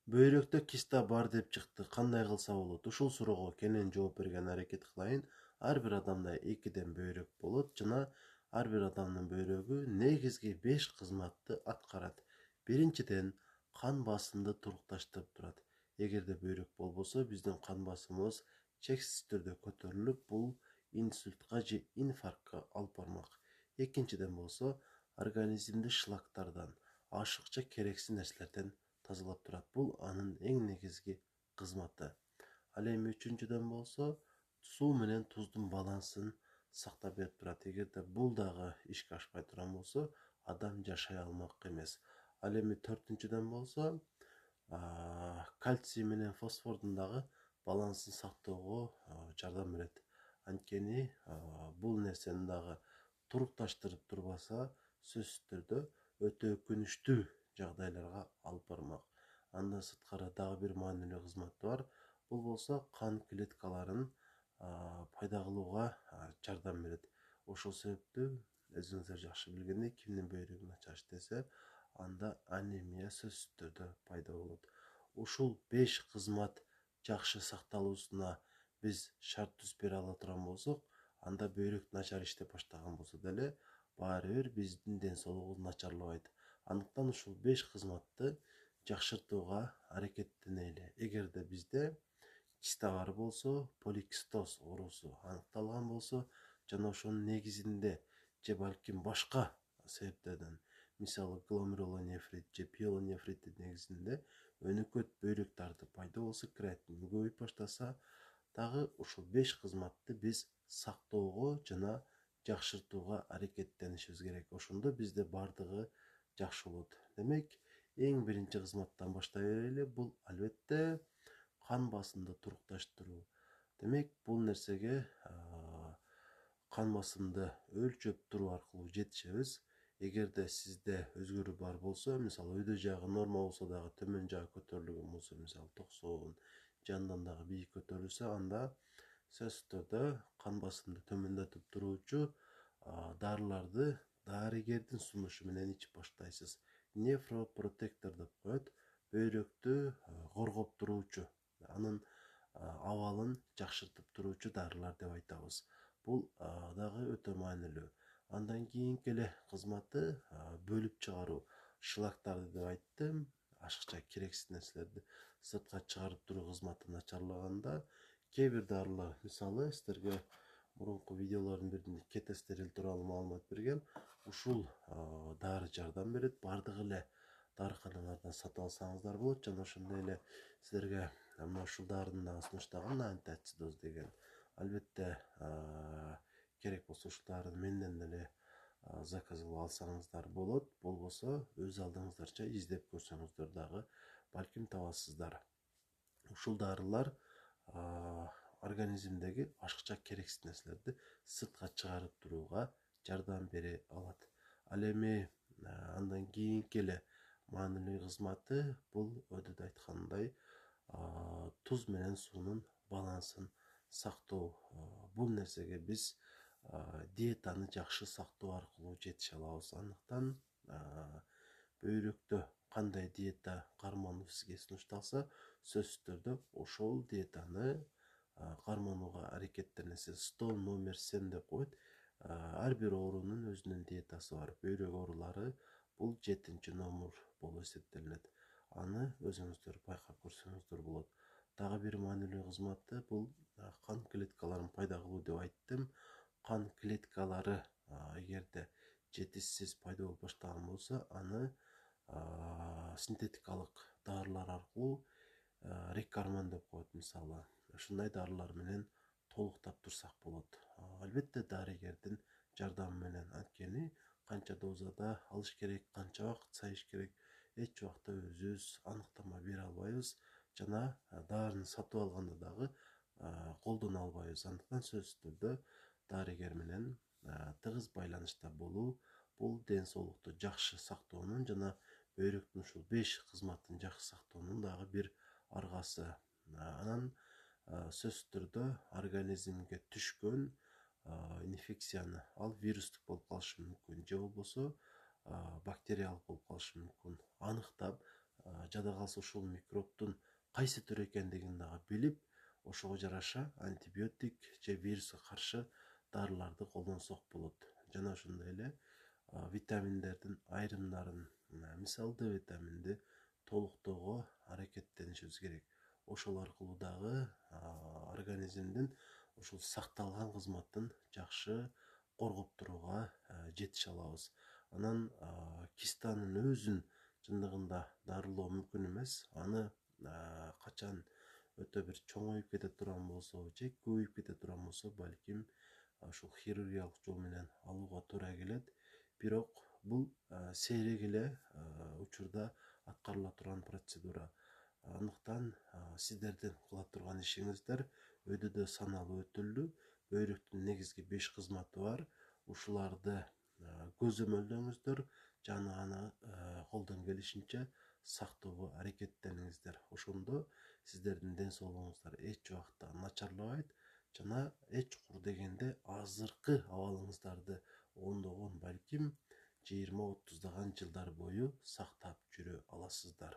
Бөйрөктө киста бар деп чыкты. Кандай кылса болот? Ушул суроого кенен жооп берген аракет кылайын. Ар бир адамда экиден бөйрөк болот жана ар бир адамдын бөйрөгү негизги 5 кызматты аткарат. Биринчиден, кан басымды турукташтырып турат. Эгерде бөйрөк болбосо, биздин кан басымыбыз чексиз түрдө көтөрүлүп, бул инсультка же инфарктка алып бармак. Экинчиден болсо, организмди шлактардан, ашыкча керексиз нерселерден тазалап турат. Бул анын эң негизги кызматы. Ал эми үчүнчүдөн болсо, суу менен туздун балансын сактап берип турат. Эгерде бул дагы ишке ашпай турган болсо, адам жашай алмак эмес. Ал эми төртүнчүдөн болсо, кальций менен фосфордун дагы балансын сактоого жардам берет. Анткени бул нерсени дагы турукташтырып турбаса, сөзсүз түрдө өтө өкүнүчтүү жагдайларга алып бармак. Андан сырткары дагы бир маанилүү кызматы бар. Бул болсо кан клеткаларын пайда кылууга жардам берет. Ошол себептүү өзүңүздөр жакшы билгендей, кимдин бөйрөгү начар иштесе, анда анемия сөзсүз түрдө пайда болот. Ушул 5 кызмат жакшы сакталуусуна биз шарт түзүп бере ала турган болсок, анда бөйрөк начар иштеп баштаган болсо деле, баары бир биздин ден соолугубуз начарлабайт. Андыктан ушул 5 кызматты жакшыртууга аракеттенели. Эгерде бизде киста бар болсо, поликистоз оорусу аныкталган болсо, жана ошонун негизинде же балким башка себептерден, мисалы гломерулонефрит же пиелонефриттин негизинде өнөкөт бөйрөк тартып пайда болсо, креатин көбөйүп баштаса, дагы ушул 5 кызматты биз сактоого жана жакшыртууга аракеттенишибиз керек. Ошондо бизде бардыгы жакшы болот. Демек, эң биринчи кызматтан баштай берели. Бул албетте кан басымды турукташтыруу. Демек, бул нерсеге кан басымды өлчөп туруу аркылуу жетишебиз. Эгерде сизде өзгөрүү бар болсо, мисалы өйдө жагы норма болсо дагы төмөн жагы көтөрүлгөн болсо, мисалы 90 же андан дагы бийик көтөрүлсө, анда сөзсүз түрдө кан басымды төмөндөтүп туруучу дарыларды дарыгердин сунушу менен ичип баштайсыз. Нефропротектор деп коет, бөйрөктү коргоп туруучу, анын абалын жакшыртып туруучу дарылар деп айтабыз. Бул дагы өтө маанилүү. Андан кийинки эле кызматы бөлүп чыгаруу. Шлактарды деп айттым, ашыкча керексиз нерселерди сыртка чыгарып туруу кызматы начарлаганда, кээ бир дарылар, мисалы сиздерге мурунку видеолордун биринде кетестерил тууралуу маалымат бергем. Ушул дары жардам берет. Бардык эле дарыканалардан сатып алсаңыздар болот. Жана ошондой эле сиздерге мына ушул дарынын дагы сунуштаган антиацидоз деген. Албетте керек болсо ушул дарыны менден эле заказ кылып алсаңыздар болот. Болбосо өз алдыңыздарча издеп көрсөңүздөр дагы балким табасыздар. Ушул дарылар организмдеги ашыкча керексиз нерселерди сыртка чыгарып турууга жардам бере алат. Ал эми андан кийинки эле маанилүү кызматы бул өйдө айткандай туз менен суунун балансын сактоо. Бул нерсеге биз диетаны жакшы сактоо аркылуу жетише алабыз. Андыктан бөйрөктө кандай диета кармануу сизге сунушталса, сөзсүз түрдө ошол диетаны карманууга аракеттенесиз. 100 номер 7 деп коет. Ар бир оорунун өзүнүн диетасы бар. Бөйрөк оорулары бул 7 номер болуп эсептелинет. Аны өзүңүздөр байкап көрсөңүздөр болот. Дагы бир маанилүү кызматы бул кан клеткаларын пайда кылуу деп айттым. Кан клеткалары эгерде жетишсиз пайда болуп баштаган болсо, аны синтетикалык дарылар аркылуу рекарман деп коет, мисалы. Ушундай дарылар менен толуктап турсак болот. Албетте дарыгердин жардамы менен, анткени канча дозада алыш керек, канча убакыт сайыш керек, эч убакта өзүбүз аныктама бере албайбыз жана дарыны сатып алганда дагы колдоно албайбыз. Андыктан сөзсүз түрдө дарыгер менен тыгыз байланышта болуу бул ден соолукту жакшы сактоонун жана бөйрөктүн ушул 5 кызматын жакшы сактоонун дагы бир аргасы. Анан сөзсүз түрдө организмге түшкөн инфекцияны, ал вирустук болуп калышы мүмкүн же болбосо бактериялык болуп калышы мүмкүн, аныктап жада калса ушул микробдун кайсы түрү экендигин дагы билип, ошого жараша антибиотик же вируска каршы дарыларды колдонсок болот. Жана ошондой эле витаминдердин айрымдарын, мисалы Д витаминди толуктоого аракеттенишибиз керек. Ошол аркылуу дагы организмдин ушул сакталган кызматын жакшы коргоп турууга жетише алабыз. Анан кистанын өзүн чындыгында дарылоо мүмкүн эмес. Аны качан өтө бир чоңоюп кете турган болсо же көбөйүп кете турган болсо, балким ушул хирургиялык жол менен алууга туура келет. Бирок бул сейрек эле учурда аткарыла турган процедура. Андыктан сиздердин кыла турган ишиңиздер өйдөдө саналуу өтүлдү. Бөйрөктүн негизги 5 кызматы бар. Ушуларды көзөмөлдөңүздөр жана аны колдон келишинче сактоого аракеттениңиздер. Ошондо сиздердин ден соолугуңуздар эч убакта начарлабайт жана эч кур дегенде азыркы абалыңыздарды ондогон, балким 20-30 жылдар бою сактап жүрө аласыздар.